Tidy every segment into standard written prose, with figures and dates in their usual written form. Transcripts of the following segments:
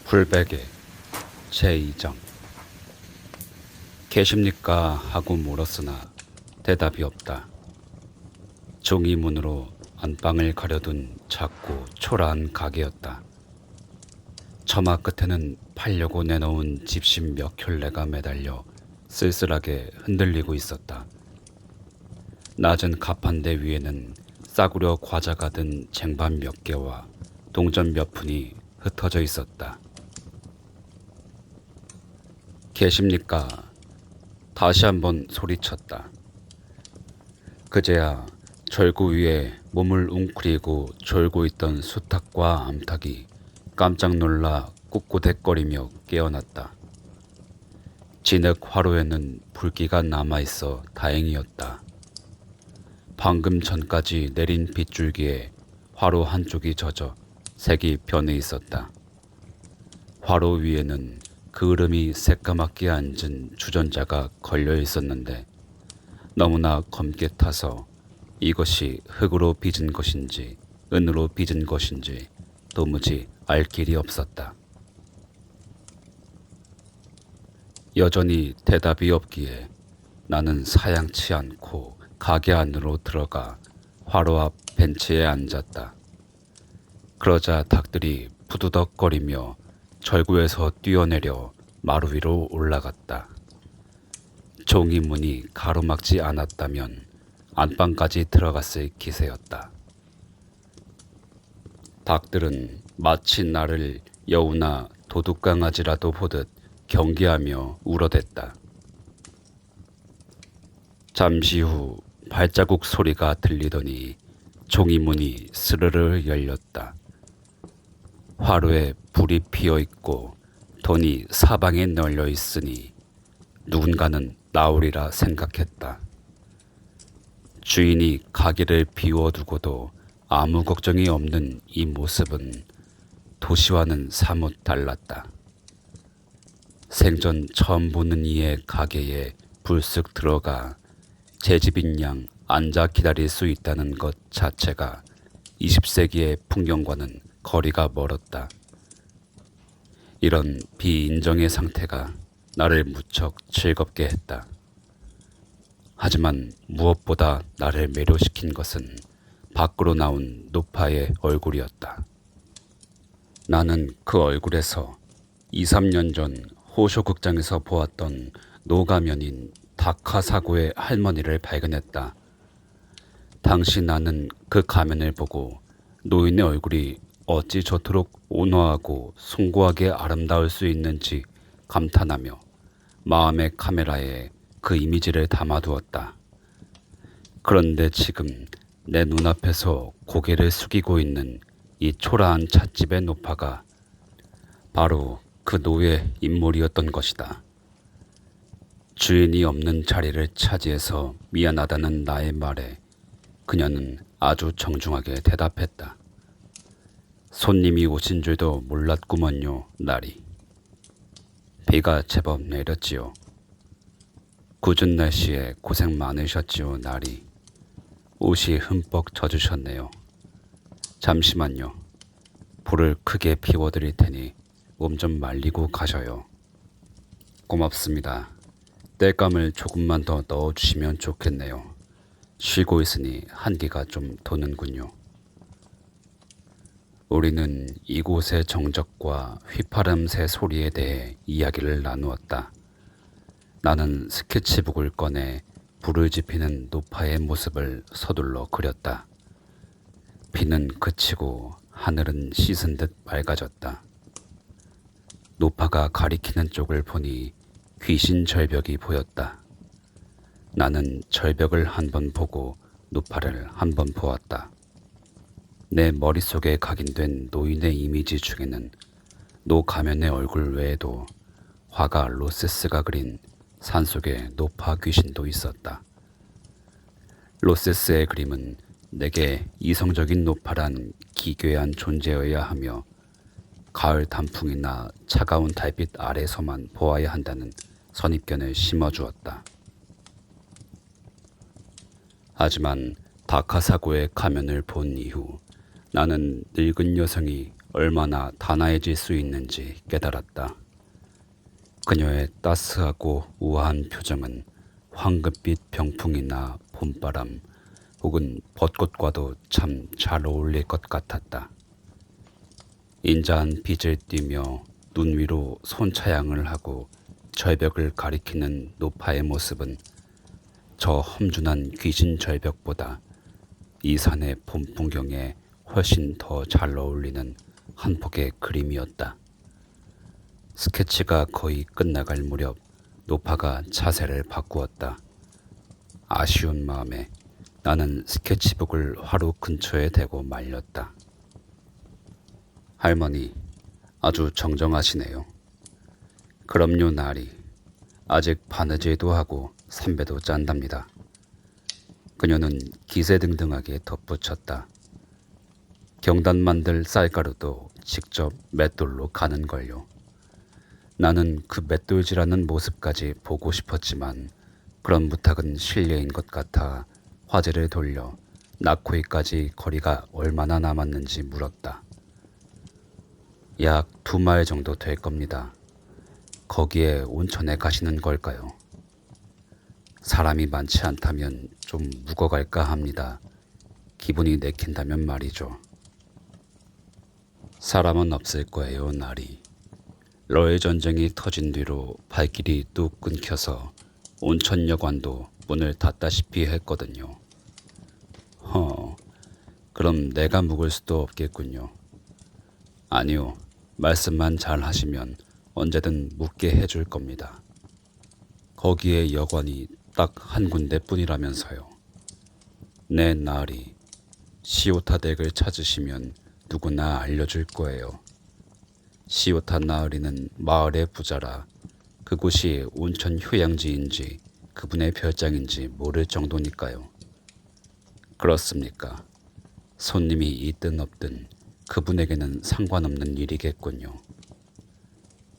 풀베개 제2장. 계십니까 하고 물었으나 대답이 없다. 종이문으로 안방을 가려둔 작고 초라한 가게였다. 처마 끝에는 팔려고 내놓은 집신 몇 켤레가 매달려 쓸쓸하게 흔들리고 있었다. 낮은 가판대 위에는 싸구려 과자가 든 쟁반 몇 개와 동전 몇 푼이 흩어져 있었다. 계십니까? 다시 한번 소리쳤다. 그제야 절구 위에 몸을 웅크리고 졸고 있던 수탉과 암탉이 깜짝 놀라 꿉꾸덕거리며 깨어났다. 진흙 화로에는 불기가 남아있어 다행이었다. 방금 전까지 내린 빗줄기에 화로 한쪽이 젖어 색이 변해 있었다. 화로 위에는 그을음이 새까맣게 앉은 주전자가 걸려 있었는데 너무나 검게 타서 이것이 흙으로 빚은 것인지 은으로 빚은 것인지 도무지 알 길이 없었다. 여전히 대답이 없기에 나는 사양치 않고 가게 안으로 들어가 화로 앞 벤치에 앉았다. 그러자 닭들이 부두덕거리며 절구에서 뛰어내려 마루 위로 올라갔다. 종이문이 가로막지 않았다면 안방까지 들어갔을 기세였다. 닭들은 마치 나를 여우나 도둑강아지라도 보듯 경계하며 울어댔다. 잠시 후 발자국 소리가 들리더니 종이문이 스르르 열렸다. 화로에 불이 피어 있고 돈이 사방에 널려 있으니 누군가는 나오리라 생각했다. 주인이 가게를 비워두고도 아무 걱정이 없는 이 모습은 도시와는 사뭇 달랐다. 생전 처음 보는 이의 가게에 불쑥 들어가 제 집인 양 앉아 기다릴 수 있다는 것 자체가 20세기의 풍경과는 거리가 멀었다. 이런 비인정의 상태가 나를 무척 즐겁게 했다. 하지만 무엇보다 나를 매료시킨 것은 밖으로 나온 노파의 얼굴이었다. 나는 그 얼굴에서 2, 3년 전 호쇼극장에서 보았던 노가면인 다카사고의 할머니를 발견했다. 당시 나는 그 가면을 보고 노인의 얼굴이 어찌 저토록 온화하고 숭고하게 아름다울 수 있는지 감탄하며 마음의 카메라에 그 이미지를 담아두었다. 그런데 지금 내 눈앞에서 고개를 숙이고 있는 이 초라한 찻집의 노파가 바로 그 노의 인물이었던 것이다. 주인이 없는 자리를 차지해서 미안하다는 나의 말에 그녀는 아주 정중하게 대답했다. 손님이 오신 줄도 몰랐구먼요, 나리. 비가 제법 내렸지요. 궂은 날씨에 고생 많으셨지요, 나리. 옷이 흠뻑 젖으셨네요. 잠시만요. 불을 크게 피워드릴 테니 몸 좀 말리고 가셔요. 고맙습니다. 땔감을 조금만 더 넣어주시면 좋겠네요. 쉬고 있으니 한기가 좀 도는군요. 우리는 이곳의 정적과 휘파람새 소리에 대해 이야기를 나누었다. 나는 스케치북을 꺼내 불을 지피는 노파의 모습을 서둘러 그렸다. 비는 그치고 하늘은 씻은 듯 맑아졌다. 노파가 가리키는 쪽을 보니 귀신 절벽이 보였다. 나는 절벽을 한 번 보고 노파를 한 번 보았다. 내 머릿속에 각인된 노인의 이미지 중에는 노 가면의 얼굴 외에도 화가 로세스가 그린 산속의 노파 귀신도 있었다. 로세스의 그림은 내게 이성적인 노파란 기괴한 존재여야 하며 가을 단풍이나 차가운 달빛 아래서만 보아야 한다는 선입견을 심어주었다. 하지만 다카사고의 가면을 본 이후 나는 늙은 여성이 얼마나 단아해질 수 있는지 깨달았다. 그녀의 따스하고 우아한 표정은 황금빛 병풍이나 봄바람 혹은 벚꽃과도 참 잘 어울릴 것 같았다. 인자한 빛을 띠며 눈 위로 손차양을 하고 절벽을 가리키는 노파의 모습은 저 험준한 귀신 절벽보다 이 산의 봄 풍경에 훨씬 더 잘 어울리는 한 폭의 그림이었다. 스케치가 거의 끝나갈 무렵 노파가 자세를 바꾸었다. 아쉬운 마음에 나는 스케치북을 화로 근처에 대고 말렸다. 할머니, 아주 정정하시네요. 그럼요, 나리. 아직 바느질도 하고 삼배도 짠답니다. 그녀는 기세등등하게 덧붙였다. 경단 만들 쌀가루도 직접 맷돌로 가는 걸요. 나는 그 맷돌질하는 모습까지 보고 싶었지만 그런 부탁은 실례인 것 같아 화제를 돌려 낙코이까지 거리가 얼마나 남았는지 물었다. 약 2마일 정도 될 겁니다. 거기에 온천에 가시는 걸까요? 사람이 많지 않다면 좀 묵어갈까 합니다. 기분이 내킨다면 말이죠. 사람은 없을 거예요, 나리. 러일 전쟁이 터진 뒤로 발길이 뚝 끊겨서 온천여관도 문을 닫다시피 했거든요. 그럼 내가 묵을 수도 없겠군요. 아니요, 말씀만 잘 하시면 언제든 묵게 해줄 겁니다. 거기에 여관이 딱 한 군데뿐이라면서요. 내 나리, 시오타 댁을 찾으시면 누구나 알려줄 거예요. 시오타 나으리는 마을의 부자라 그곳이 온천 휴양지인지 그분의 별장인지 모를 정도니까요. 그렇습니까? 손님이 있든 없든 그분에게는 상관없는 일이겠군요.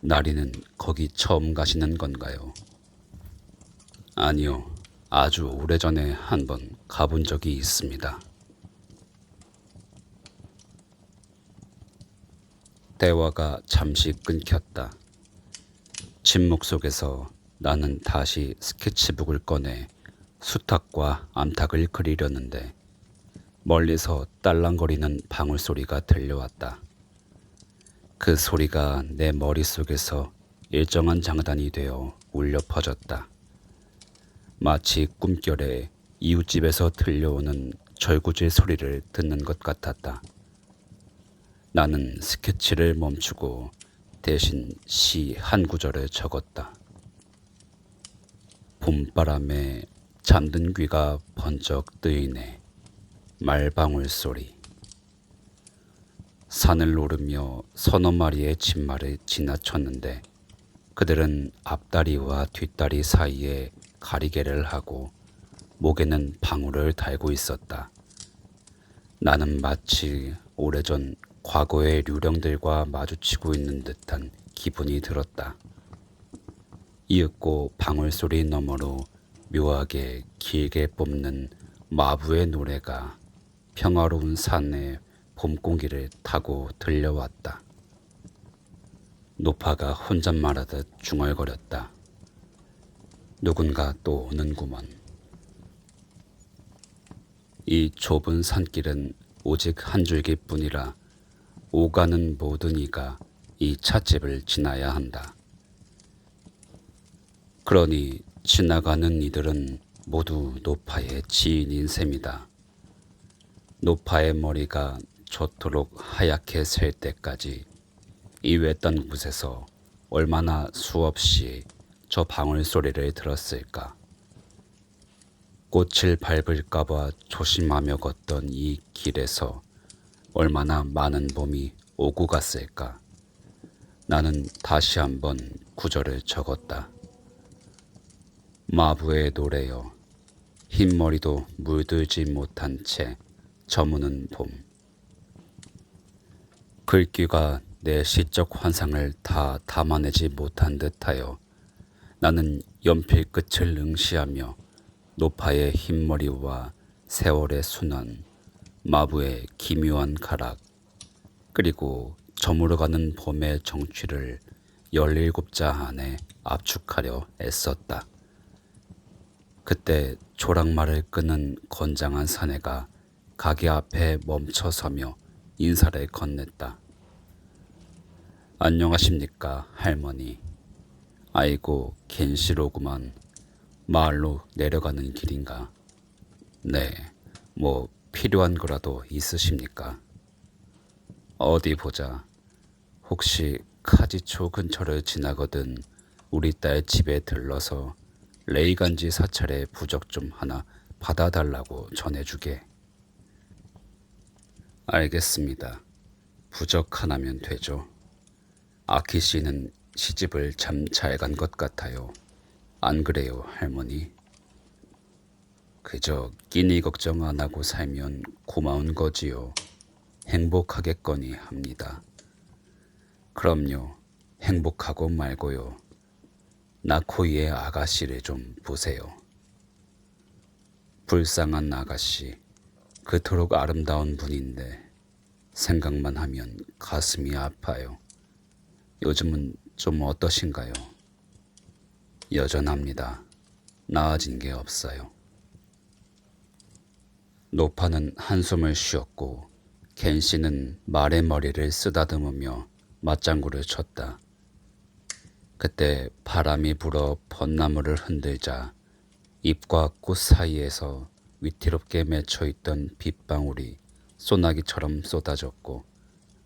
나리는 거기 처음 가시는 건가요? 아니요. 아주 오래전에 한번 가본 적이 있습니다. 대화가 잠시 끊겼다. 침묵 속에서 나는 다시 스케치북을 꺼내 수탉과 암탉을 그리려는데 멀리서 딸랑거리는 방울소리가 들려왔다. 그 소리가 내 머릿속에서 일정한 장단이 되어 울려 퍼졌다. 마치 꿈결에 이웃집에서 들려오는 절구질 소리를 듣는 것 같았다. 나는 스케치를 멈추고 대신 시 한 구절을 적었다. 봄바람에 잠든 귀가 번쩍 뜨이네. 말방울 소리. 산을 오르며 서너 마리의 진말을 지나쳤는데 그들은 앞다리와 뒷다리 사이에 가리개를 하고 목에는 방울을 달고 있었다. 나는 마치 오래전 과거의 류령들과 마주치고 있는 듯한 기분이 들었다. 이윽고 방울소리 너머로 묘하게 길게 뿜는 마부의 노래가 평화로운 산의 봄 공기를 타고 들려왔다. 노파가 혼잣말하듯 중얼거렸다. 누군가 또 오는구먼. 이 좁은 산길은 오직 한 줄기뿐이라 오가는 모든 이가 이 찻집을 지나야 한다. 그러니 지나가는 이들은 모두 노파의 지인인 셈이다. 노파의 머리가 저토록 하얗게 셀 때까지 이 외딴 곳에서 얼마나 수없이 저 방울 소리를 들었을까. 꽃을 밟을까봐 조심하며 걷던 이 길에서 얼마나 많은 봄이 오고 갔을까. 나는 다시 한번 구절을 적었다. 마부의 노래여, 흰머리도 물들지 못한 채 저무는 봄. 글귀가 내 시적 환상을 다 담아내지 못한 듯하여 나는 연필 끝을 응시하며 노파의 흰머리와 세월의 순환, 마부의 기묘한 가락, 그리고 저물어가는 봄의 정취를 17자 안에 압축하려 애썼다. 그때 조랑말을 끄는 건장한 사내가 가게 앞에 멈춰서며 인사를 건넸다. 안녕하십니까, 할머니. 아이고, 갠시로구만. 마을로 내려가는 길인가? 네, 뭐 필요한 거라도 있으십니까? 어디 보자. 혹시 카지초 근처를 지나거든 우리 딸 집에 들러서 레이간지 사찰의 부적 좀 하나 받아달라고 전해주게. 알겠습니다. 부적 하나면 되죠. 아키 씨는 시집을 참 잘 간 것 같아요. 안 그래요, 할머니? 그저 끼니 걱정 안 하고 살면 고마운 거지요. 행복하겠거니 합니다. 그럼요. 행복하고 말고요. 나코이의 아가씨를 좀 보세요. 불쌍한 아가씨. 그토록 아름다운 분인데 생각만 하면 가슴이 아파요. 요즘은 좀 어떠신가요? 여전합니다. 나아진 게 없어요. 노파는 한숨을 쉬었고 켄 씨는 말의 머리를 쓰다듬으며 맞장구를 쳤다. 그때 바람이 불어 벚나무를 흔들자 잎과 꽃 사이에서 위태롭게 맺혀있던 빗방울이 소나기처럼 쏟아졌고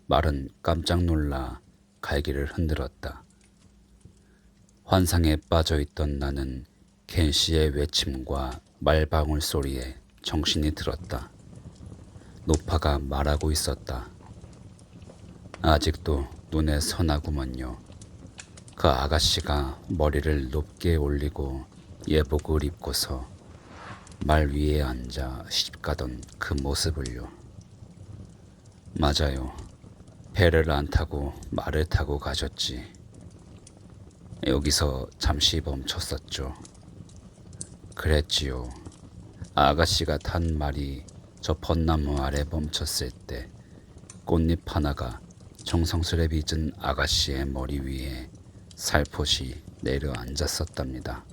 말은 깜짝 놀라 갈기를 흔들었다. 환상에 빠져있던 나는 켄 씨의 외침과 말방울 소리에 정신이 들었다. 노파가 말하고 있었다. 아직도 눈에 선하구먼요. 그 아가씨가 머리를 높게 올리고 예복을 입고서 말 위에 앉아 시집가던 그 모습을요. 맞아요. 배를 안 타고 말을 타고 가셨지. 여기서 잠시 멈췄었죠. 그랬지요. 아가씨가 탄 말이 저 벚나무 아래 멈췄을 때 꽃잎 하나가 정성스레 빚은 아가씨의 머리 위에 살포시 내려앉았었답니다.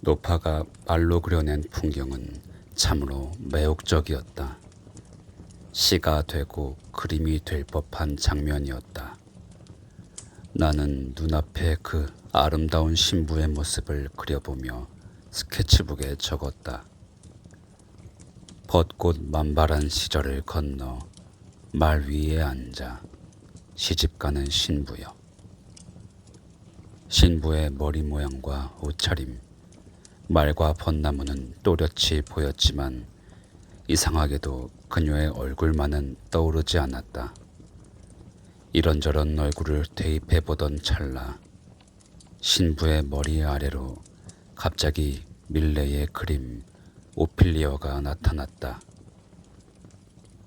노파가 말로 그려낸 풍경은 참으로 매혹적이었다. 시가 되고 그림이 될 법한 장면이었다. 나는 눈앞에 그 아름다운 신부의 모습을 그려보며 스케치북에 적었다. 벚꽃 만발한 시절을 건너 말 위에 앉아 시집가는 신부여. 신부의 머리 모양과 옷차림, 말과 벚나무는 또렷이 보였지만 이상하게도 그녀의 얼굴만은 떠오르지 않았다. 이런저런 얼굴을 대입해보던 찰나 신부의 머리 아래로 갑자기 밀레의 그림 오피리어가 나타났다.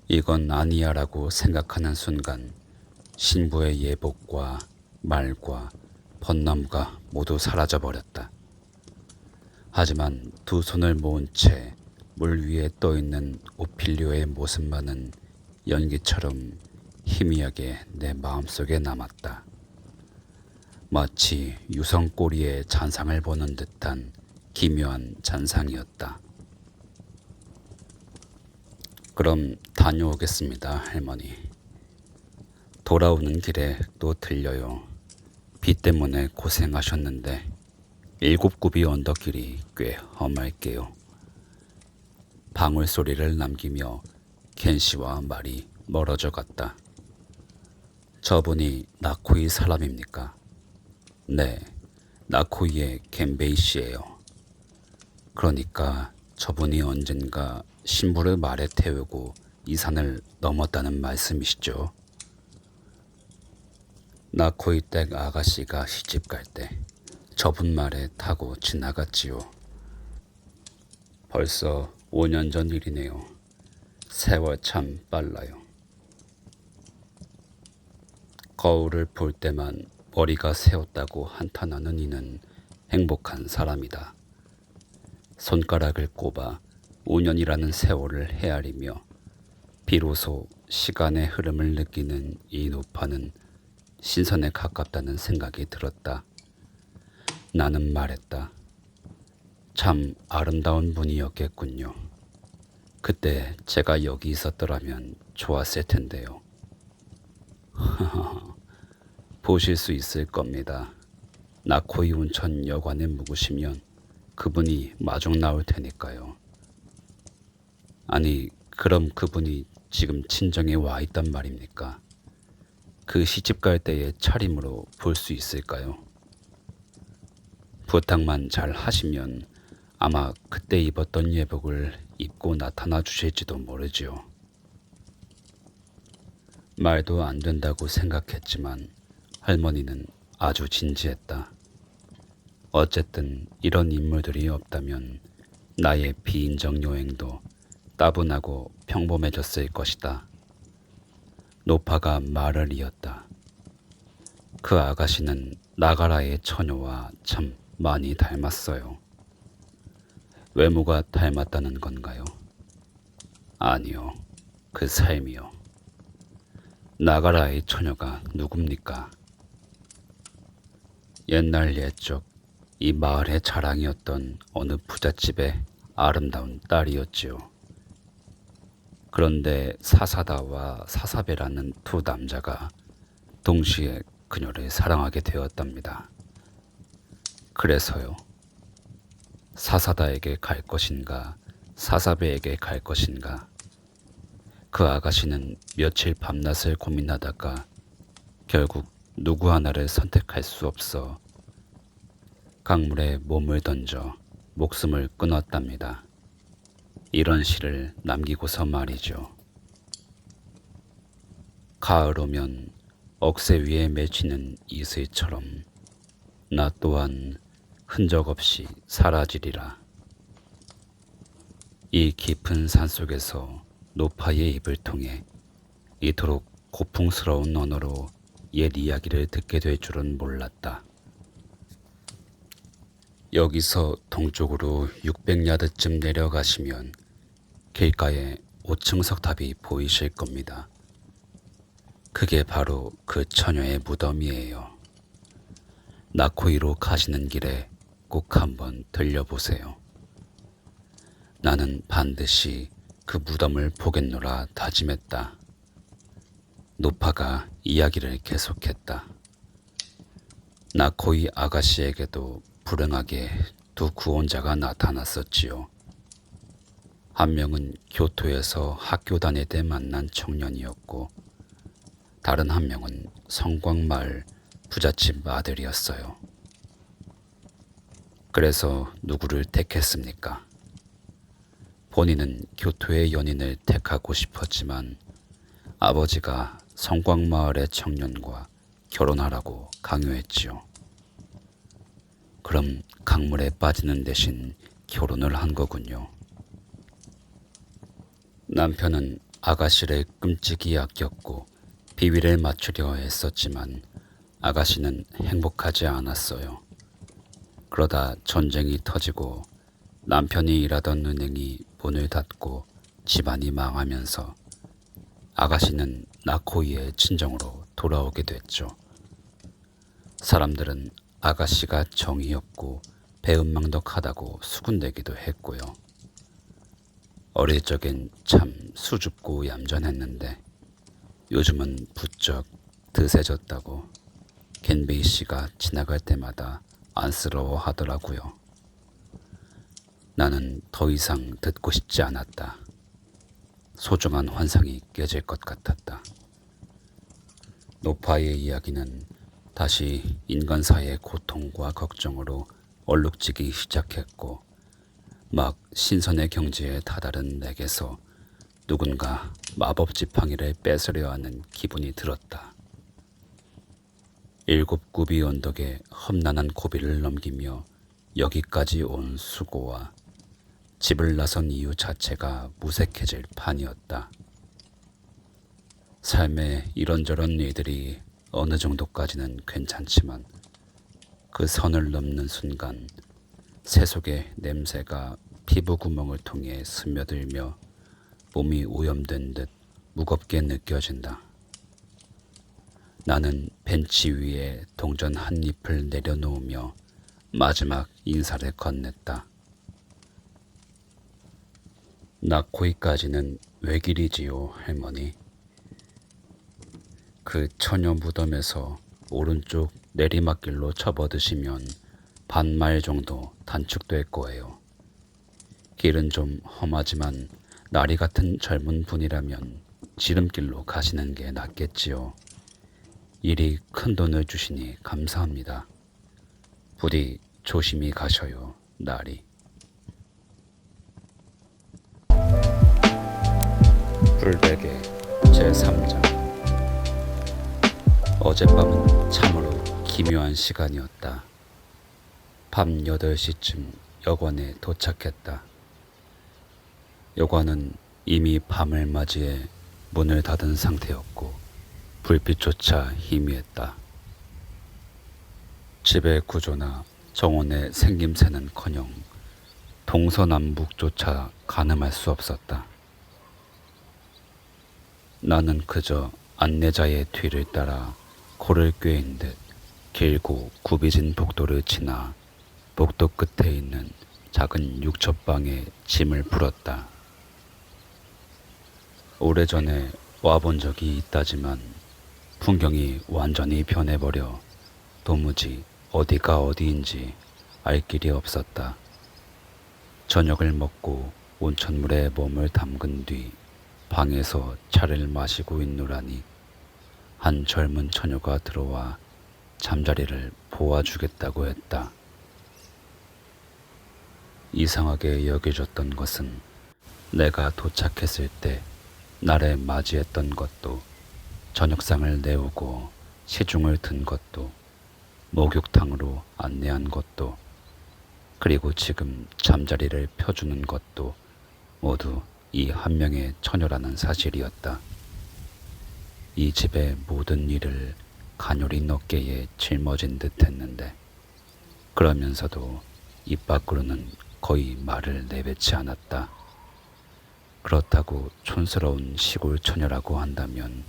이건 아니야라고 생각하는 순간 신부의 예복과 말과 벚나무가 모두 사라져버렸다. 하지만 두 손을 모은 채 물 위에 떠있는 오피리오의 모습만은 연기처럼 희미하게 내 마음속에 남았다. 마치 유성꼬리의 잔상을 보는 듯한 기묘한 잔상이었다. 그럼 다녀오겠습니다, 할머니. 돌아오는 길에 또 들려요. 비 때문에 고생하셨는데 7굽이 언덕길이 꽤 험할게요. 방울 소리를 남기며 켄 씨와 말이 멀어져 갔다. 저분이 나코이 사람입니까? 네, 나코이의 겐베이 씨예요. 그러니까 저분이 언젠가 신부를 말에 태우고 이 산을 넘었다는 말씀이시죠? 나코이 댁 아가씨가 시집 갈 때 저분 말에 타고 지나갔지요. 벌써 5년 전 일이네요. 세월 참 빨라요. 거울을 볼 때만 머리가 새었다고 한탄하는 이는 행복한 사람이다. 손가락을 꼽아 5년이라는 세월을 헤아리며 비로소 시간의 흐름을 느끼는 이 노파는 신선에 가깝다는 생각이 들었다. 나는 말했다. 참 아름다운 분이었겠군요. 그때 제가 여기 있었더라면 좋았을 텐데요. 보실 수 있을 겁니다. 나코이 온천 여관에 묵으시면 그분이 마중 나올 테니까요. 아니, 그럼 그분이 지금 친정에 와 있단 말입니까? 그 시집 갈 때의 차림으로 볼 수 있을까요? 부탁만 잘 하시면 아마 그때 입었던 예복을 입고 나타나 주실지도 모르지요. 말도 안 된다고 생각했지만 할머니는 아주 진지했다. 어쨌든 이런 인물들이 없다면 나의 비인정 여행도 따분하고 평범해졌을 것이다. 노파가 말을 이었다. 그 아가씨는 나가라의 처녀와 참 많이 닮았어요. 외모가 닮았다는 건가요? 아니요, 그 삶이요. 나가라의 처녀가 누굽니까? 옛날 옛적 이 마을의 자랑이었던 어느 부잣집의 아름다운 딸이었지요. 그런데 사사다와 사사베라는 두 남자가 동시에 그녀를 사랑하게 되었답니다. 그래서요. 사사다에게 갈 것인가, 사사베에게 갈 것인가. 그 아가씨는 며칠 밤낮을 고민하다가 결국 누구 하나를 선택할 수 없어 강물에 몸을 던져 목숨을 끊었답니다. 이런 시를 남기고서 말이죠. 가을 오면 억새 위에 맺히는 이슬처럼 나 또한 흔적 없이 사라지리라. 이 깊은 산속에서 노파의 입을 통해 이토록 고풍스러운 언어로 옛 이야기를 듣게 될 줄은 몰랐다. 여기서 동쪽으로 600야드쯤 내려가시면 길가에 5층 석탑이 보이실 겁니다. 그게 바로 그 처녀의 무덤이에요. 나코이로 가시는 길에 꼭 한번 들려보세요. 나는 반드시 그 무덤을 보겠노라 다짐했다. 노파가 이야기를 계속했다. 나코이 아가씨에게도 불행하게 두 구원자가 나타났었지요. 한 명은 교토에서 학교 다닐 때 만난 청년이었고 다른 한 명은 성곽마을 부잣집 아들이었어요. 그래서 누구를 택했습니까? 본인은 교토의 연인을 택하고 싶었지만 아버지가 성곽마을의 청년과 결혼하라고 강요했지요. 그럼 강물에 빠지는 대신 결혼을 한 거군요. 남편은 아가씨를 끔찍이 아꼈고 비위를 맞추려 했었지만 아가씨는 행복하지 않았어요. 그러다 전쟁이 터지고 남편이 일하던 은행이 문을 닫고 집안이 망하면서 아가씨는 나코이의 친정으로 돌아오게 됐죠. 사람들은 아가씨가 정이 없고 배은망덕하다고 수군대기도 했고요. 어릴 적엔 참 수줍고 얌전했는데 요즘은 부쩍 드세졌다고 겐베이 씨가 지나갈 때마다 안쓰러워 하더라고요. 나는 더 이상 듣고 싶지 않았다. 소중한 환상이 깨질 것 같았다. 노파의 이야기는 다시 인간사의 고통과 걱정으로 얼룩지기 시작했고 막 신선의 경지에 다다른 내게서 누군가 마법 지팡이를 뺏으려 하는 기분이 들었다. 7굽이 언덕에 험난한 고비를 넘기며 여기까지 온 수고와 집을 나선 이유 자체가 무색해질 판이었다. 삶의 이런저런 일들이 어느 정도까지는 괜찮지만 그 선을 넘는 순간 새 속의 냄새가 피부 구멍을 통해 스며들며 몸이 오염된 듯 무겁게 느껴진다. 나는 벤치 위에 동전 한 잎을 내려놓으며 마지막 인사를 건넸다. 낙코이까지는 외길이지요, 할머니. 그 처녀 무덤에서 오른쪽 내리막길로 접어드시면 반마일 정도 단축될 거예요. 길은 좀 험하지만 나리 같은 젊은 분이라면 지름길로 가시는 게 낫겠지요. 이리 큰 돈을 주시니 감사합니다. 부디 조심히 가셔요, 나리. 불베개 제3장. 어젯밤은 참으로 기묘한 시간이었다. 밤 8시쯤 여관에 도착했다. 여관은 이미 밤을 맞이해 문을 닫은 상태였고 불빛조차 희미했다. 집의 구조나 정원의 생김새는커녕 동서남북조차 가늠할 수 없었다. 나는 그저 안내자의 뒤를 따라 코를 꿰인 듯 길고 굽이진 복도를 지나 복도 끝에 있는 작은 육첩방에 짐을 풀었다. 오래전에 와본 적이 있다지만 풍경이 완전히 변해버려 도무지 어디가 어디인지 알 길이 없었다. 저녁을 먹고 온천물에 몸을 담근 뒤 방에서 차를 마시고 있노라니 한 젊은 처녀가 들어와 잠자리를 보아주겠다고 했다. 이상하게 여겨졌던 것은 내가 도착했을 때 나를 맞이했던 것도 저녁상을 내오고 시중을 든 것도 목욕탕으로 안내한 것도 그리고 지금 잠자리를 펴주는 것도 모두 이 한 명의 처녀라는 사실이었다. 이 집의 모든 일을 간요리 어깨에 짊어진 듯 했는데 그러면서도 입 밖으로는 거의 말을 내뱉지 않았다. 그렇다고 촌스러운 시골 처녀라고 한다면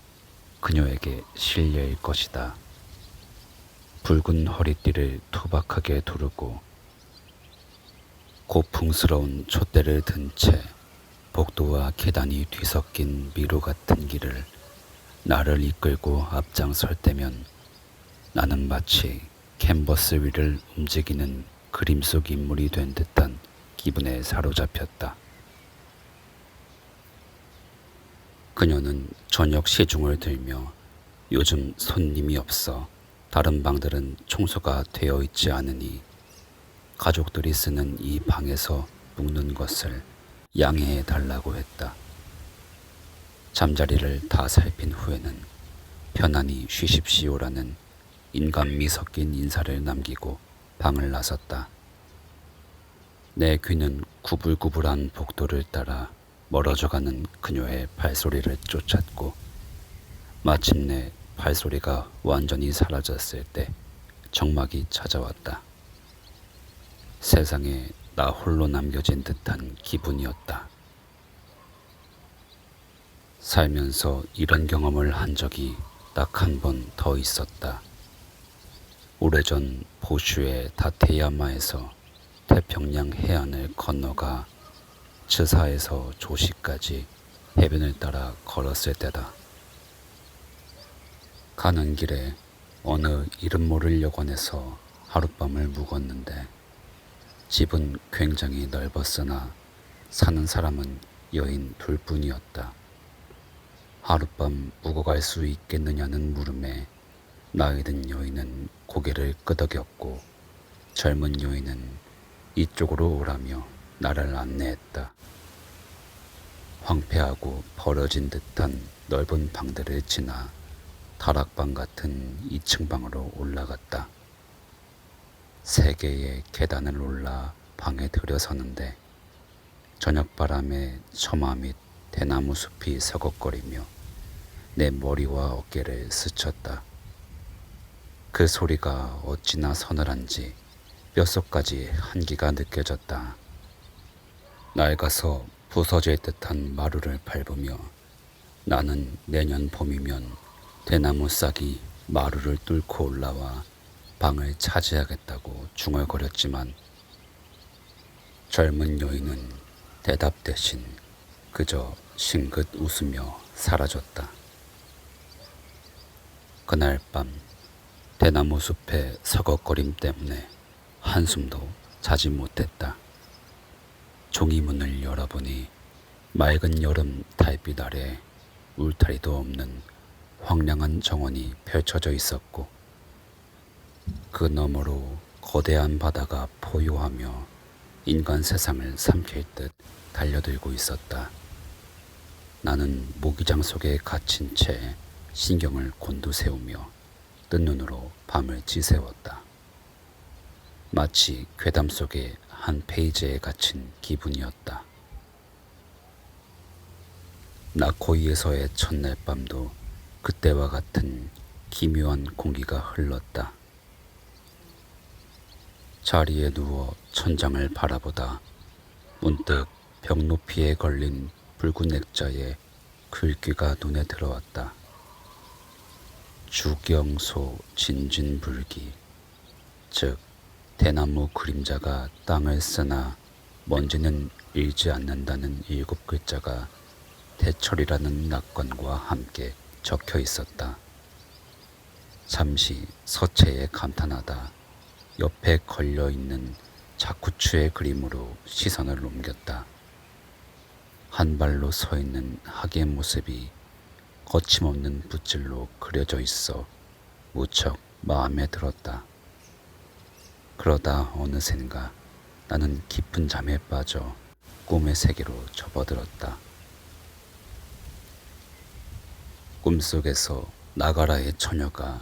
그녀에게 실례일 것이다. 붉은 허리띠를 투박하게 두르고 고풍스러운 촛대를 든 채 복도와 계단이 뒤섞인 미로 같은 길을 나를 이끌고 앞장설 때면 나는 마치 캔버스 위를 움직이는 그림 속 인물이 된 듯한 기분에 사로잡혔다. 그녀는 저녁 시중을 들며 요즘 손님이 없어 다른 방들은 청소가 되어 있지 않으니 가족들이 쓰는 이 방에서 묵는 것을 양해해 달라고 했다. 잠자리를 다 살핀 후에는 편안히 쉬십시오라는 인간미 섞인 인사를 남기고 방을 나섰다. 내 귀는 구불구불한 복도를 따라 멀어져가는 그녀의 발소리를 쫓았고 마침내 발소리가 완전히 사라졌을 때 정막이 찾아왔다. 세상에 나 홀로 남겨진 듯한 기분이었다. 살면서 이런 경험을 한 적이 딱 한 번 더 있었다. 오래전 보슈의 다테야마에서 태평양 해안을 건너가 츠사에서 조시까지 해변을 따라 걸었을 때다. 가는 길에 어느 이름 모를 여관에서 하룻밤을 묵었는데 집은 굉장히 넓었으나 사는 사람은 여인 둘뿐이었다. 하룻밤 묵어갈 수 있겠느냐는 물음에 나이 든 여인은 고개를 끄덕였고 젊은 여인은 이쪽으로 오라며 나를 안내했다. 황폐하고 벌어진 듯한 넓은 방들을 지나 다락방 같은 2층 방으로 올라갔다. 3개의 계단을 올라 방에 들여서는데 저녁바람에 처마 및 대나무 숲이 서걱거리며 내 머리와 어깨를 스쳤다. 그 소리가 어찌나 서늘한지 뼛속까지 한기가 느껴졌다. 낡아서 부서질 듯한 마루를 밟으며 나는 내년 봄이면 대나무 싹이 마루를 뚫고 올라와 방을 차지하겠다고 중얼거렸지만 젊은 여인은 대답 대신 그저 싱긋 웃으며 사라졌다. 그날 밤 대나무 숲의 서걱거림 때문에 한숨도 자지 못했다. 종이문을 열어보니 맑은 여름 달빛 아래 울타리도 없는 황량한 정원이 펼쳐져 있었고 그 너머로 거대한 바다가 포효하며 인간 세상을 삼킬 듯 달려들고 있었다. 나는 모기장 속에 갇힌 채 신경을 곤두세우며 뜬 눈으로 밤을 지새웠다. 마치 괴담 속의 한 페이지에 갇힌 기분이었다. 나코이에서의 첫날 밤도 그때와 같은 기묘한 공기가 흘렀다. 자리에 누워 천장을 바라보다 문득 벽 높이에 걸린 붉은 액자의 글귀가 눈에 들어왔다. 주경소 진진불기, 즉 대나무 그림자가 땅을 쓰나 먼지는 일지 않는다는 7글자가 대철이라는 낙관과 함께 적혀 있었다. 잠시 서체에 감탄하다 옆에 걸려있는 자쿠추의 그림으로 시선을 옮겼다. 한 발로 서 있는 학의 모습이 거침없는 붓질로 그려져 있어 무척 마음에 들었다. 그러다 어느샌가 나는 깊은 잠에 빠져 꿈의 세계로 접어들었다. 꿈속에서 나가라의 처녀가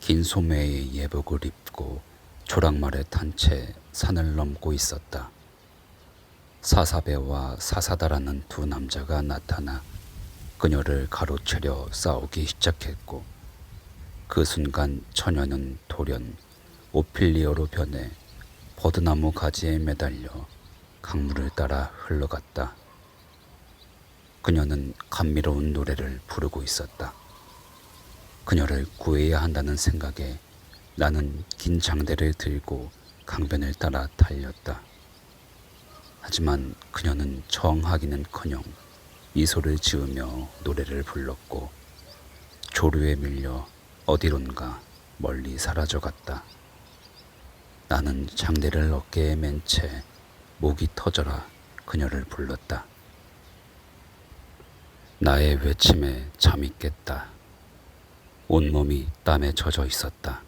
긴 소매의 예복을 입고 조랑말에 탄 채 산을 넘고 있었다. 사사배와 사사다라는 두 남자가 나타나 그녀를 가로채려 싸우기 시작했고 그 순간 처녀는 돌연 오필리어로 변해 버드나무 가지에 매달려 강물을 따라 흘러갔다. 그녀는 감미로운 노래를 부르고 있었다. 그녀를 구해야 한다는 생각에 나는 긴 장대를 들고 강변을 따라 달렸다. 하지만 그녀는 저항하기는커녕 미소를 지으며 노래를 불렀고 조류에 밀려 어디론가 멀리 사라져갔다. 나는 장대를 어깨에 맨 채 목이 터져라 그녀를 불렀다. 나의 외침에 잠이 깼다. 온몸이 땀에 젖어 있었다.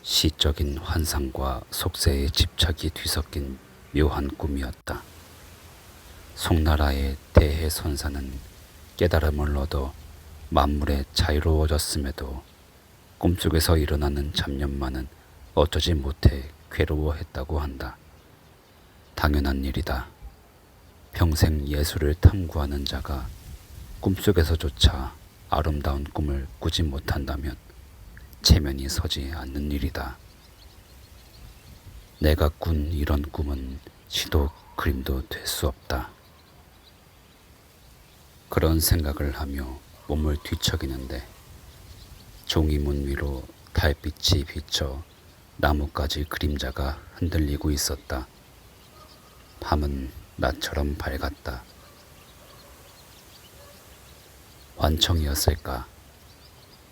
시적인 환상과 속세의 집착이 뒤섞인 묘한 꿈이었다. 송나라의 대해선사는 깨달음을 얻어 만물에 자유로워졌음에도 꿈속에서 일어나는 잡념만은 어쩌지 못해 괴로워했다고 한다. 당연한 일이다. 평생 예술을 탐구하는 자가 꿈속에서조차 아름다운 꿈을 꾸지 못한다면 체면이 서지 않는 일이다. 내가 꾼 이런 꿈은 시도 그림도 될 수 없다. 그런 생각을 하며 몸을 뒤척이는데 종이문 위로 달빛이 비쳐 나뭇가지 그림자가 흔들리고 있었다. 밤은 나처럼 밝았다. 환청이었을까?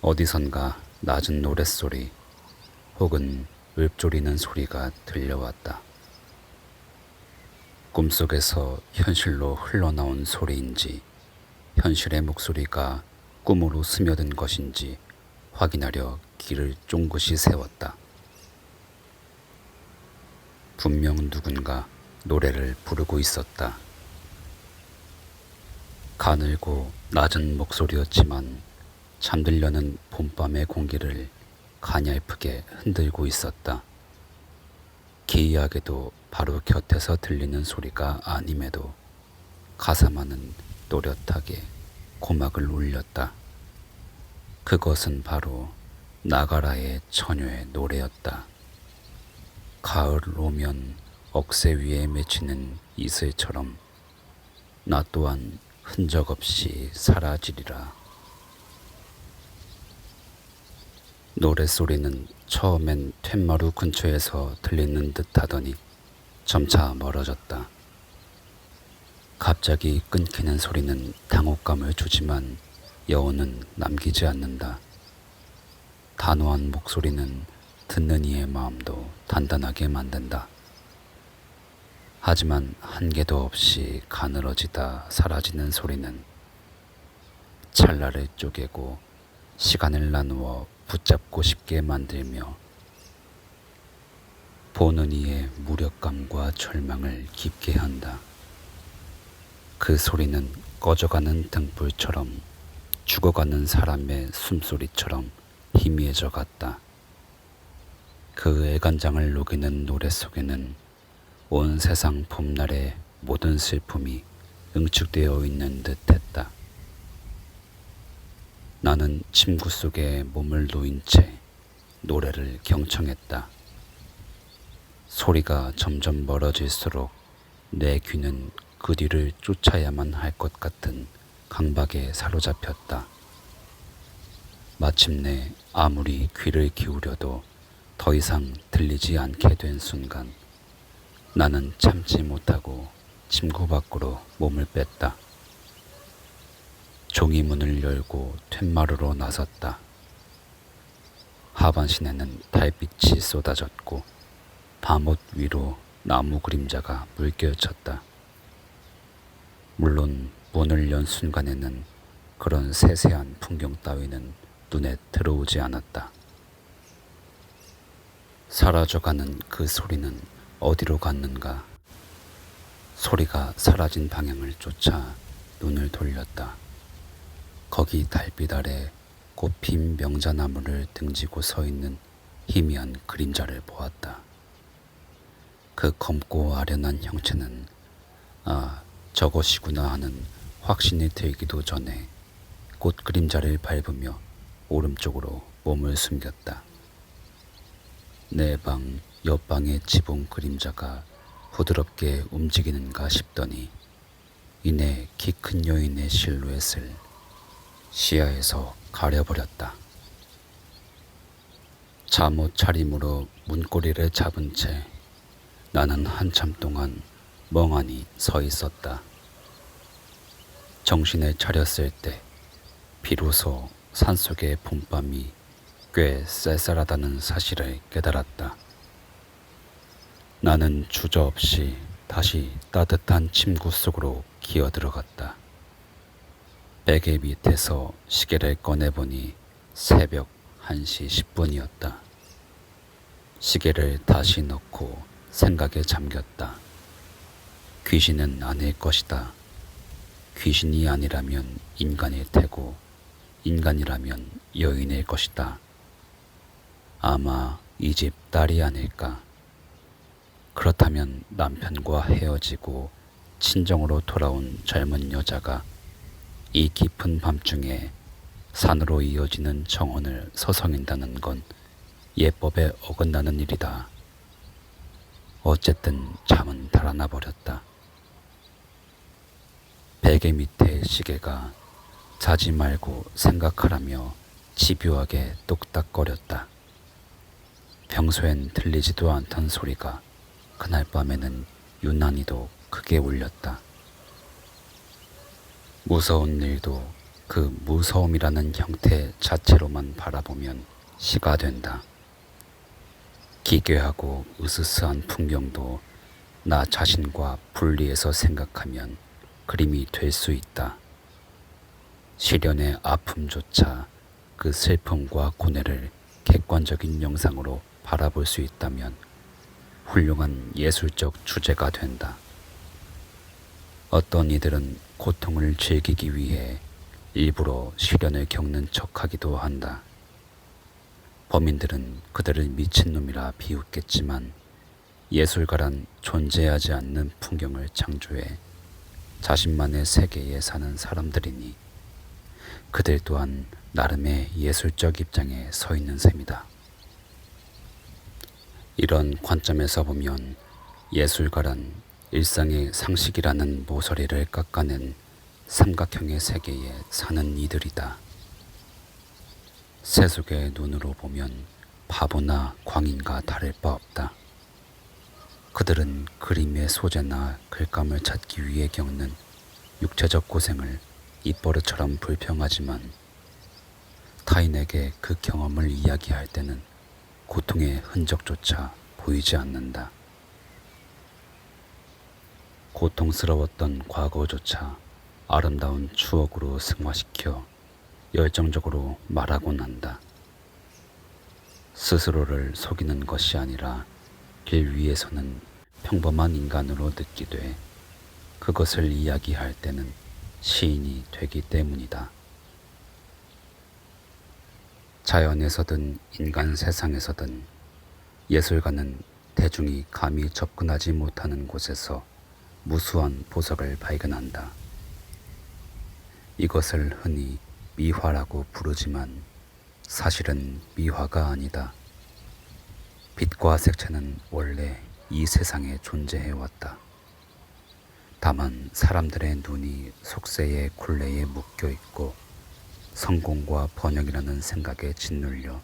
어디선가 낮은 노랫소리 혹은 읊조리는 소리가 들려왔다. 꿈속에서 현실로 흘러나온 소리인지 현실의 목소리가 꿈으로 스며든 것인지 확인하려 귀를 쫑긋이 세웠다. 분명 누군가 노래를 부르고 있었다. 가늘고 낮은 목소리였지만 잠들려는 봄밤의 공기를 가냘프게 흔들고 있었다. 기이하게도 바로 곁에서 들리는 소리가 아님에도 가사만은 또렷하게 고막을 울렸다. 그것은 바로 나가라의 처녀의 노래였다. 가을 오면 억새 위에 맺히는 이슬처럼 나 또한 흔적 없이 사라지리라. 노랫소리는 처음엔 툇마루 근처에서 들리는 듯 하더니 점차 멀어졌다. 갑자기 끊기는 소리는 당혹감을 주지만 여운은 남기지 않는다. 단호한 목소리는 듣는 이의 마음도 단단하게 만든다. 하지만 한계도 없이 가늘어지다 사라지는 소리는 찰나를 쪼개고 시간을 나누어 붙잡고 싶게 만들며 보는 이의 무력감과 절망을 깊게 한다. 그 소리는 꺼져가는 등불처럼 죽어가는 사람의 숨소리처럼 희미해져 갔다. 그 애간장을 녹이는 노래 속에는 온 세상 봄날의 모든 슬픔이 응축되어 있는 듯했다. 나는 침구 속에 몸을 놓인 채 노래를 경청했다. 소리가 점점 멀어질수록 내 귀는 그 뒤를 쫓아야만 할 것 같은 강박에 사로잡혔다. 마침내 아무리 귀를 기울여도 더 이상 들리지 않게 된 순간 나는 참지 못하고 침구 밖으로 몸을 뺐다. 종이문을 열고 툇마루로 나섰다. 하반신에는 달빛이 쏟아졌고 밤옷 위로 나무 그림자가 물결쳤다. 물론 문을 연 순간에는 그런 세세한 풍경 따위는 눈에 들어오지 않았다. 사라져가는 그 소리는 어디로 갔는가? 소리가 사라진 방향을 쫓아 눈을 돌렸다. 거기 달빛 아래 꽃핀 명자나무를 등지고 서 있는 희미한 그림자를 보았다. 그 검고 아련한 형체는 저것이구나 하는 확신이 들기도 전에 꽃 그림자를 밟으며 오른쪽으로 몸을 숨겼다. 내 방 옆방의 지붕 그림자가 부드럽게 움직이는가 싶더니 이내 키 큰 여인의 실루엣을 시야에서 가려버렸다. 잠옷 차림으로 문고리를 잡은 채 나는 한참 동안 멍하니 서 있었다. 정신을 차렸을 때 비로소 산속의 봄밤이 꽤 쌀쌀하다는 사실을 깨달았다. 나는 주저없이 다시 따뜻한 침구 속으로 기어들어갔다. 베개 밑에서 시계를 꺼내보니 새벽 1시 10분이었다. 시계를 다시 넣고 생각에 잠겼다. 귀신은 아닐 것이다. 귀신이 아니라면 인간일 테고 인간이라면 여인일 것이다. 아마 이 집 딸이 아닐까. 그렇다면 남편과 헤어지고 친정으로 돌아온 젊은 여자가 이 깊은 밤중에 산으로 이어지는 정원을 서성인다는 건 예법에 어긋나는 일이다. 어쨌든 잠은 달아나 버렸다. 베개 밑에 시계가 자지 말고 생각하라며 집요하게 똑딱거렸다. 평소엔 들리지도 않던 소리가 그날 밤에는 유난히도 크게 울렸다. 무서운 일도 그 무서움이라는 형태 자체로만 바라보면 시가 된다. 기괴하고 으스스한 풍경도 나 자신과 분리해서 생각하면 그림이 될 수 있다. 시련의 아픔조차 그 슬픔과 고뇌를 객관적인 영상으로 바라볼 수 있다면 훌륭한 예술적 주제가 된다. 어떤 이들은 고통을 즐기기 위해 일부러 시련을 겪는 척하기도 한다. 범인들은 그들을 미친놈이라 비웃겠지만 예술가란 존재하지 않는 풍경을 창조해 자신만의 세계에 사는 사람들이니 그들 또한 나름의 예술적 입장에 서 있는 셈이다. 이런 관점에서 보면 예술가란 일상의 상식이라는 모서리를 깎아낸 삼각형의 세계에 사는 이들이다. 세속의 눈으로 보면 바보나 광인과 다를 바 없다. 그들은 그림의 소재나 글감을 찾기 위해 겪는 육체적 고생을 입버릇처럼 불평하지만 타인에게 그 경험을 이야기할 때는 고통의 흔적조차 보이지 않는다. 고통스러웠던 과거조차 아름다운 추억으로 승화시켜 열정적으로 말하곤 한다. 스스로를 속이는 것이 아니라 길 위에서는 평범한 인간으로 느끼되 그것을 이야기할 때는 시인이 되기 때문이다. 자연에서든 인간 세상에서든 예술가는 대중이 감히 접근하지 못하는 곳에서 무수한 보석을 발견한다. 이것을 흔히 미화라고 부르지만 사실은 미화가 아니다. 빛과 색채는 원래 이 세상에 존재해왔다. 다만 사람들의 눈이 속세의 굴레에 묶여 있고 성공과 번영이라는 생각에 짓눌려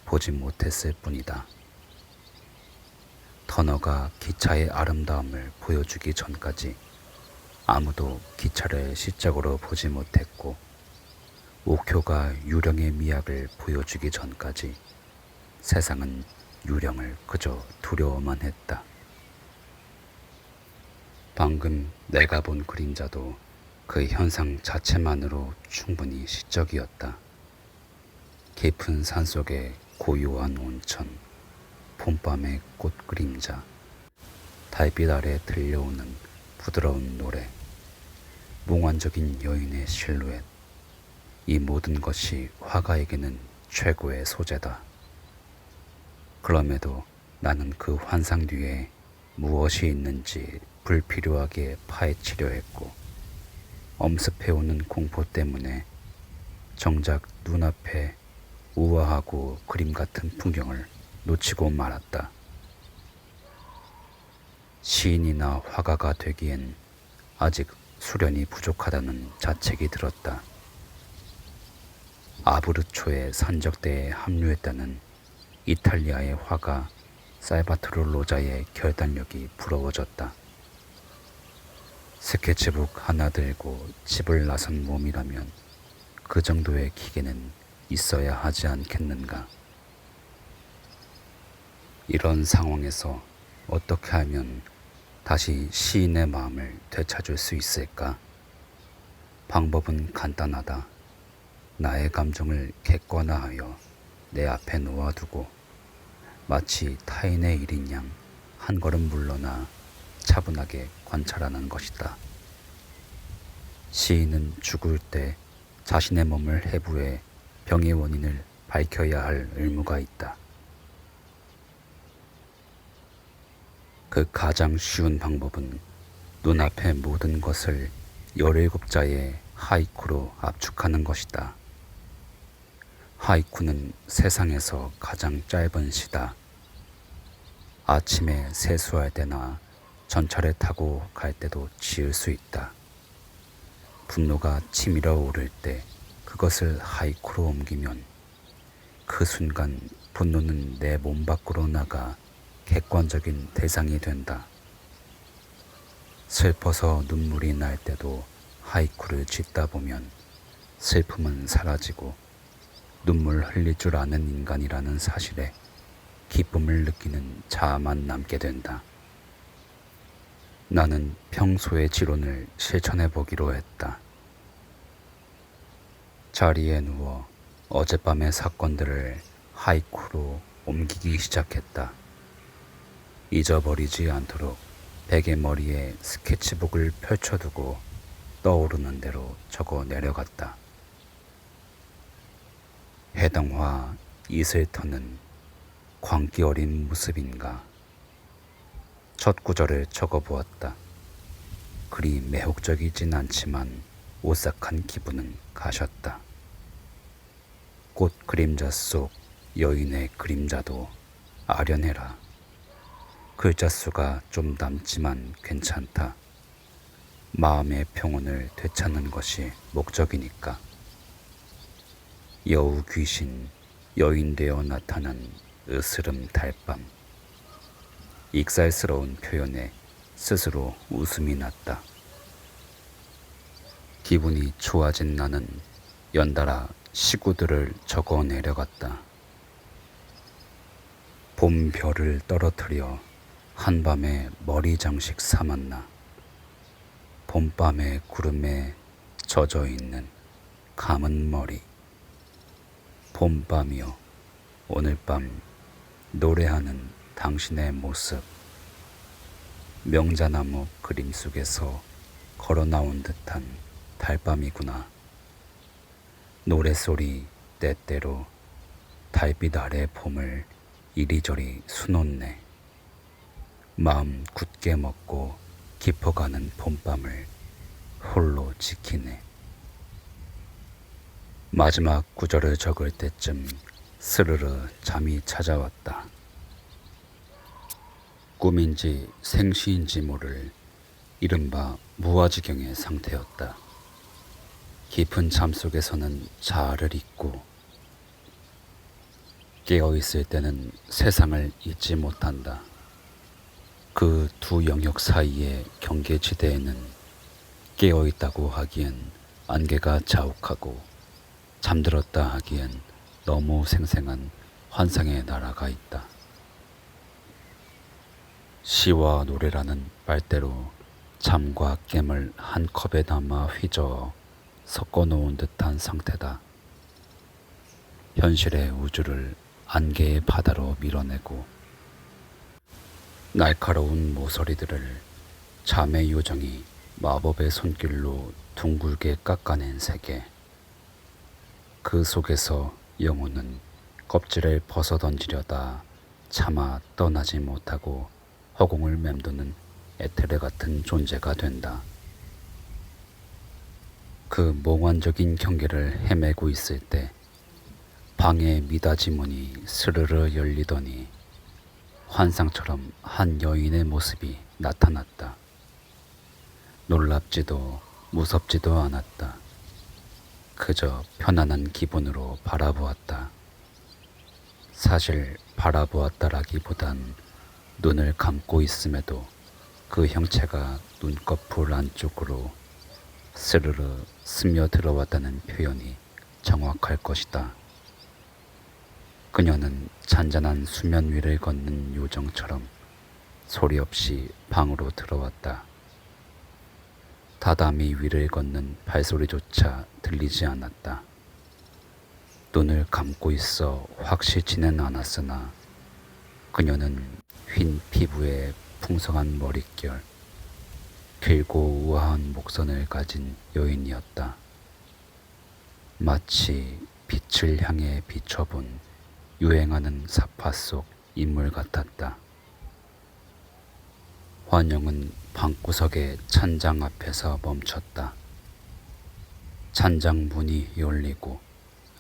보지 못했을 뿐이다. 터너가 기차의 아름다움을 보여주기 전까지 아무도 기차를 시적으로 보지 못했고 옥효가 유령의 미학을 보여주기 전까지 세상은 유령을 그저 두려워만 했다. 방금 내가 본 그림자도 그 현상 자체만으로 충분히 시적이었다. 깊은 산속의 고요한 온천, 봄밤의 꽃 그림자, 달빛 아래 들려오는 부드러운 노래, 몽환적인 여인의 실루엣, 이 모든 것이 화가에게는 최고의 소재다. 그럼에도 나는 그 환상 뒤에 무엇이 있는지 불필요하게 파헤치려 했고 엄습해오는 공포 때문에 정작 눈앞에 우아하고 그림 같은 풍경을 놓치고 말았다. 시인이나 화가가 되기엔 아직 수련이 부족하다는 자책이 들었다. 아브루초의 산적대에 합류했다는 이탈리아의 화가 살바토르 로자의 결단력이 부러워졌다. 스케치북 하나 들고 집을 나선 몸이라면 그 정도의 기계는 있어야 하지 않겠는가. 이런 상황에서 어떻게 하면 다시 시인의 마음을 되찾을 수 있을까? 방법은 간단하다. 나의 감정을 객관화하여 내 앞에 놓아두고 마치 타인의 일인 양 한 걸음 물러나 차분하게 관찰하는 것이다. 시인은 죽을 때 자신의 몸을 해부해 병의 원인을 밝혀야 할 의무가 있다. 그 가장 쉬운 방법은 눈앞의 모든 것을 17자의 하이쿠로 압축하는 것이다. 하이쿠는 세상에서 가장 짧은 시다. 아침에 세수할 때나 전철에 타고 갈 때도 지을 수 있다. 분노가 치밀어 오를 때 그것을 하이쿠로 옮기면 그 순간 분노는 내 몸 밖으로 나가 객관적인 대상이 된다. 슬퍼서 눈물이 날 때도 하이쿠를 짓다 보면 슬픔은 사라지고 눈물 흘릴 줄 아는 인간이라는 사실에 기쁨을 느끼는 자아만 남게 된다. 나는 평소의 지론을 실천해 보기로 했다. 자리에 누워 어젯밤의 사건들을 하이쿠로 옮기기 시작했다. 잊어버리지 않도록 베개머리에 스케치북을 펼쳐두고 떠오르는 대로 적어 내려갔다. 해당화 이슬 터는 광기 어린 모습인가. 첫 구절을 적어보았다. 그리 매혹적이진 않지만 오싹한 기분은 가셨다. 꽃 그림자 속 여인의 그림자도 아련해라. 글자 수가 좀 남지만 괜찮다. 마음의 평온을 되찾는 것이 목적이니까. 여우 귀신, 여인 되어 나타난 으스름 달밤. 익살스러운 표현에 스스로 웃음이 났다. 기분이 좋아진 나는 연달아 시구들을 적어 내려갔다. 봄별을 떨어뜨려 한밤에 머리 장식 삼았나. 봄밤의 구름에 젖어 있는 감은 머리. 봄밤이여, 오늘 밤 노래하는 당신의 모습. 명자나무 그림 속에서 걸어 나온 듯한 달밤이구나. 노래소리 때때로 달빛 아래 봄을 이리저리 수놓네. 마음 굳게 먹고 깊어가는 봄밤을 홀로 지키네. 마지막 구절을 적을 때쯤 스르르 잠이 찾아왔다. 꿈인지 생시인지 모를 이른바 무아지경의 상태였다. 깊은 잠 속에서는 자아를 잊고 깨어있을 때는 세상을 잊지 못한다. 그 두 영역 사이의 경계지대에는 깨어있다고 하기엔 안개가 자욱하고 잠들었다 하기엔 너무 생생한 환상의 나라가 있다. 시와 노래라는 빨대로 잠과 깸을 한 컵에 담아 휘저어 섞어 놓은 듯한 상태다. 현실의 우주를 안개의 바다로 밀어내고 날카로운 모서리들을 잠의 요정이 마법의 손길로 둥글게 깎아낸 세계. 그 속에서 영혼은 껍질을 벗어던지려다 차마 떠나지 못하고 허공을 맴도는 에테르 같은 존재가 된다. 그 몽환적인 경계를 헤매고 있을 때 방의 미닫이 문이 스르르 열리더니 환상처럼 한 여인의 모습이 나타났다. 놀랍지도 무섭지도 않았다. 그저 편안한 기분으로 바라보았다. 사실 바라보았다라기보단 눈을 감고 있음에도 그 형체가 눈꺼풀 안쪽으로 스르르 스며들어왔다는 표현이 정확할 것이다. 그녀는 잔잔한 수면 위를 걷는 요정처럼 소리 없이 방으로 들어왔다. 다다미 위를 걷는 발소리조차 들리지 않았다. 눈을 감고 있어 확실치는 않았으나 그녀는 흰 피부에 풍성한 머릿결, 길고 우아한 목선을 가진 여인이었다. 마치 빛을 향해 비춰본 유행하는 사파 속 인물 같았다. 환영은 방구석의 찬장 앞에서 멈췄다. 찬장 문이 열리고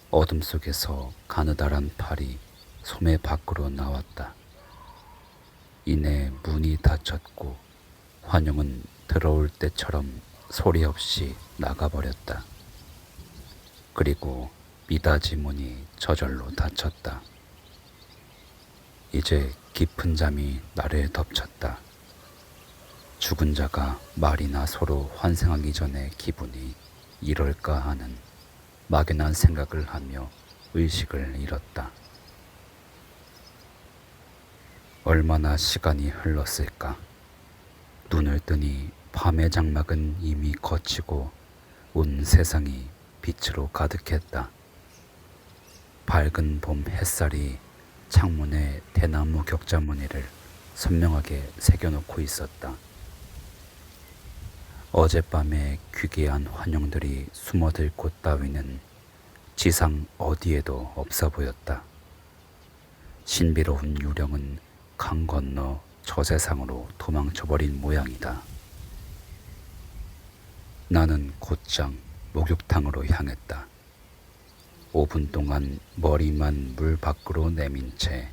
어둠 속에서 가느다란 팔이 소매 밖으로 나왔다. 이내 문이 닫혔고 환영은 들어올 때처럼 소리 없이 나가버렸다. 그리고 미닫이 문이 저절로 닫혔다. 이제 깊은 잠이 나를 덮쳤다. 죽은 자가 말이나 서로 환생하기 전에 기분이 이럴까 하는 막연한 생각을 하며 의식을 잃었다. 얼마나 시간이 흘렀을까. 눈을 뜨니 밤의 장막은 이미 걷히고 온 세상이 빛으로 가득했다. 밝은 봄 햇살이 창문에 대나무 격자 무늬를 선명하게 새겨놓고 있었다. 어젯밤에 귀기한 환영들이 숨어들 곳 따위는 지상 어디에도 없어 보였다. 신비로운 유령은 강 건너 저 세상으로 도망쳐버린 모양이다. 나는 곧장 목욕탕으로 향했다. 5분 동안 머리만 물 밖으로 내민 채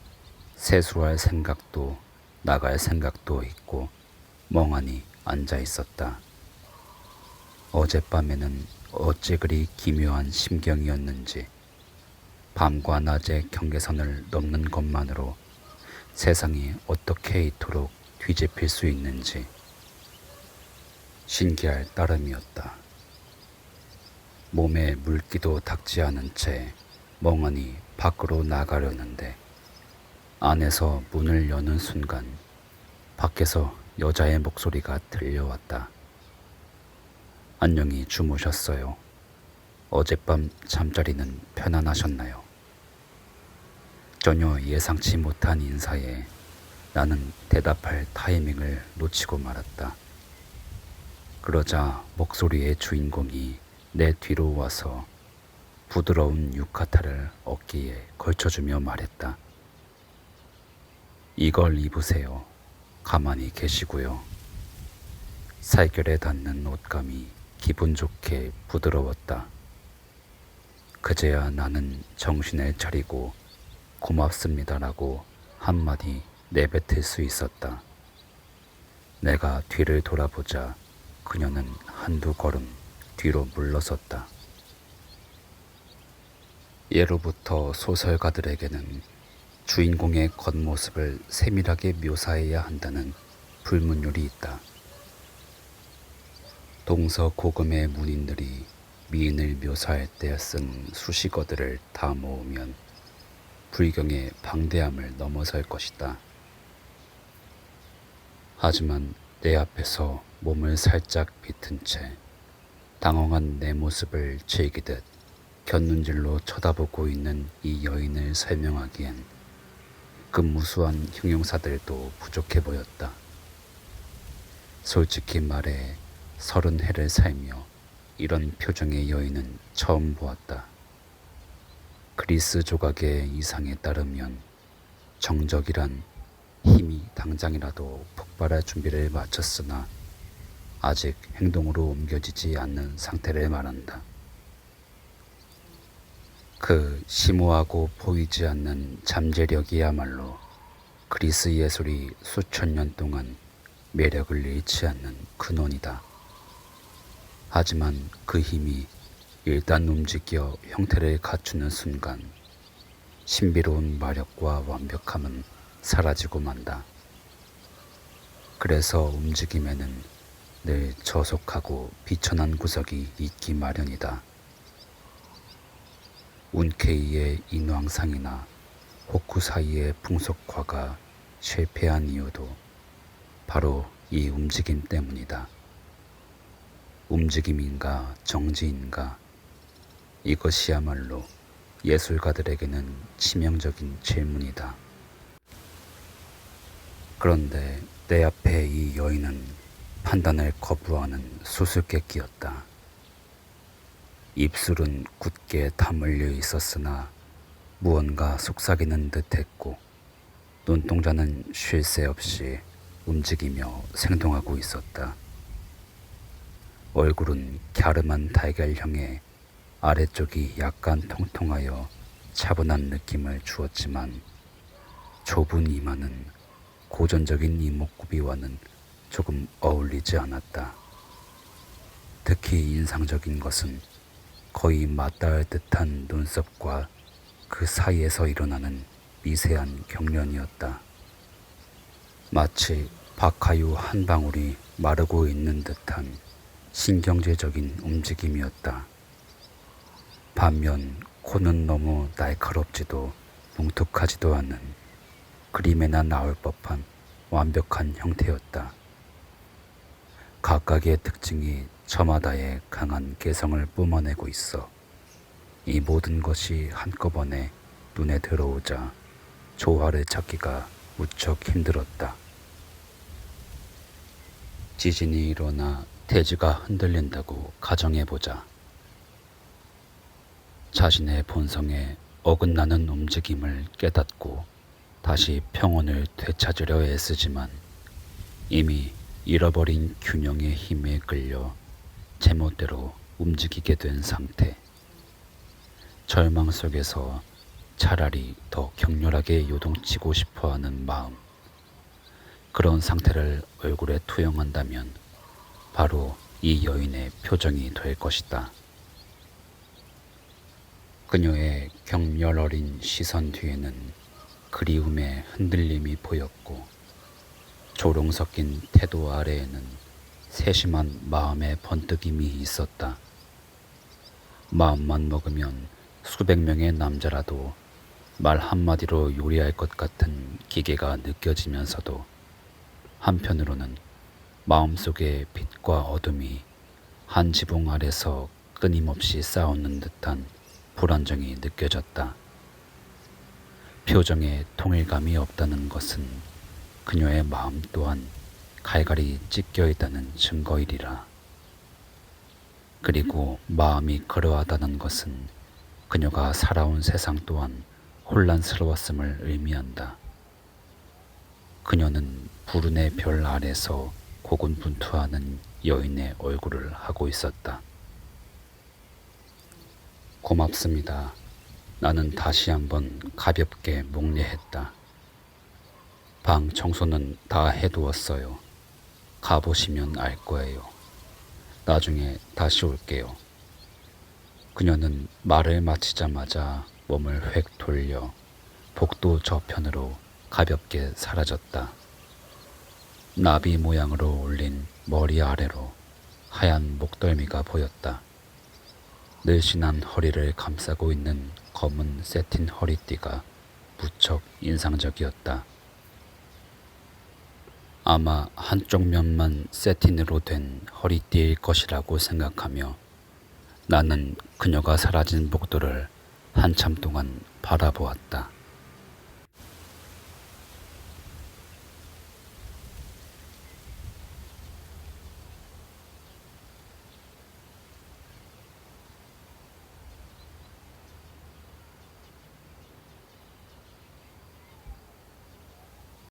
세수할 생각도 나갈 생각도 있고 멍하니 앉아 있었다. 어젯밤에는 어째 그리 기묘한 심경이었는지 밤과 낮의 경계선을 넘는 것만으로 세상이 어떻게 이토록 뒤집힐 수 있는지 신기할 따름이었다. 몸에 물기도 닿지 않은 채 멍하니 밖으로 나가려는데 안에서 문을 여는 순간 밖에서 여자의 목소리가 들려왔다. 안녕히 주무셨어요. 어젯밤 잠자리는 편안하셨나요? 전혀 예상치 못한 인사에 나는 대답할 타이밍을 놓치고 말았다. 그러자 목소리의 주인공이 내 뒤로 와서 부드러운 유카타를 어깨에 걸쳐주며 말했다. 이걸 입으세요. 가만히 계시고요. 살결에 닿는 옷감이 기분 좋게 부드러웠다. 그제야 나는 정신을 차리고 고맙습니다라고 한마디 내뱉을 수 있었다. 내가 뒤를 돌아보자 그녀는 한두 걸음 뒤로 물러섰다. 예로부터 소설가들에게는 주인공의 겉모습을 세밀하게 묘사해야 한다는 불문율이 있다. 동서고금의 문인들이 미인을 묘사할 때 쓴 수식어들을 다 모으면 불경의 방대함을 넘어설 것이다. 하지만 내 앞에서 몸을 살짝 비튼 채 당황한 내 모습을 즐기듯 곁눈질로 쳐다보고 있는 이 여인을 설명하기엔 그 무수한 형용사들도 부족해 보였다. 솔직히 말해 30해를 살며 이런 표정의 여인은 처음 보았다. 그리스 조각의 이상에 따르면 정적이란 힘이 당장이라도 폭발할 준비를 마쳤으나 아직 행동으로 옮겨지지 않는 상태를 말한다. 그 심오하고 보이지 않는 잠재력이야말로 그리스 예술이 수천 년 동안 매력을 잃지 않는 근원이다. 하지만 그 힘이 일단 움직여 형태를 갖추는 순간 신비로운 마력과 완벽함은 사라지고 만다. 그래서 움직임에는 늘 저속하고 비천한 구석이 있기 마련이다. 운케이의 인왕상이나 호쿠사이의 풍속화가 실패한 이유도 바로 이 움직임 때문이다. 움직임인가 정지인가, 이것이야말로 예술가들에게는 치명적인 질문이다. 그런데 내 앞에 이 여인은 판단을 거부하는 수수께끼였다. 입술은 굳게 다물려 있었으나 무언가 속삭이는 듯했고 눈동자는 쉴 새 없이 움직이며 생동하고 있었다. 얼굴은 갸름한 달걀형에 아래쪽이 약간 통통하여 차분한 느낌을 주었지만 좁은 이마는 고전적인 이목구비와는 조금 어울리지 않았다. 특히 인상적인 것은 거의 맞닿을 듯한 눈썹과 그 사이에서 일어나는 미세한 경련이었다. 마치 박하유 한 방울이 마르고 있는 듯한 신경제적인 움직임이었다. 반면 코는 너무 날카롭지도 뭉툭하지도 않은 그림에나 나올 법한 완벽한 형태였다. 각각의 특징이 저마다의 강한 개성을 뿜어내고 있어 이 모든 것이 한꺼번에 눈에 들어오자 조화를 찾기가 무척 힘들었다. 지진이 일어나 대지가 흔들린다고 가정해보자. 자신의 본성에 어긋나는 움직임을 깨닫고 다시 평온을 되찾으려 애쓰지만 이미 잃어버린 균형의 힘에 끌려 제멋대로 움직이게 된 상태. 절망 속에서 차라리 더 격렬하게 요동치고 싶어하는 마음. 그런 상태를 얼굴에 투영한다면 바로 이 여인의 표정이 될 것이다. 그녀의 경멸 어린 시선 뒤에는 그리움의 흔들림이 보였고 조롱 섞인 태도 아래에는 세심한 마음의 번뜩임이 있었다. 마음만 먹으면 수백 명의 남자라도 말 한마디로 요리할 것 같은 기계가 느껴지면서도 한편으로는 마음속의 빛과 어둠이 한 지붕 아래서 끊임없이 싸우는 듯한 불안정이 느껴졌다. 표정에 통일감이 없다는 것은 그녀의 마음 또한 갈갈이 찢겨 있다는 증거이리라. 그리고 마음이 그러하다는 것은 그녀가 살아온 세상 또한 혼란스러웠음을 의미한다. 그녀는 불운의 별 아래서 고군분투하는 여인의 얼굴을 하고 있었다. 고맙습니다. 나는 다시 한번 가볍게 목례했다. 방 청소는 다 해두었어요. 가보시면 알 거예요. 나중에 다시 올게요. 그녀는 말을 마치자마자 몸을 획 돌려 복도 저편으로 가볍게 사라졌다. 나비 모양으로 올린 머리 아래로 하얀 목덜미가 보였다. 늘씬한 허리를 감싸고 있는 검은 세틴 허리띠가 무척 인상적이었다. 아마 한쪽 면만 세틴으로 된 허리띠일 것이라고 생각하며 나는 그녀가 사라진 복도를 한참 동안 바라보았다.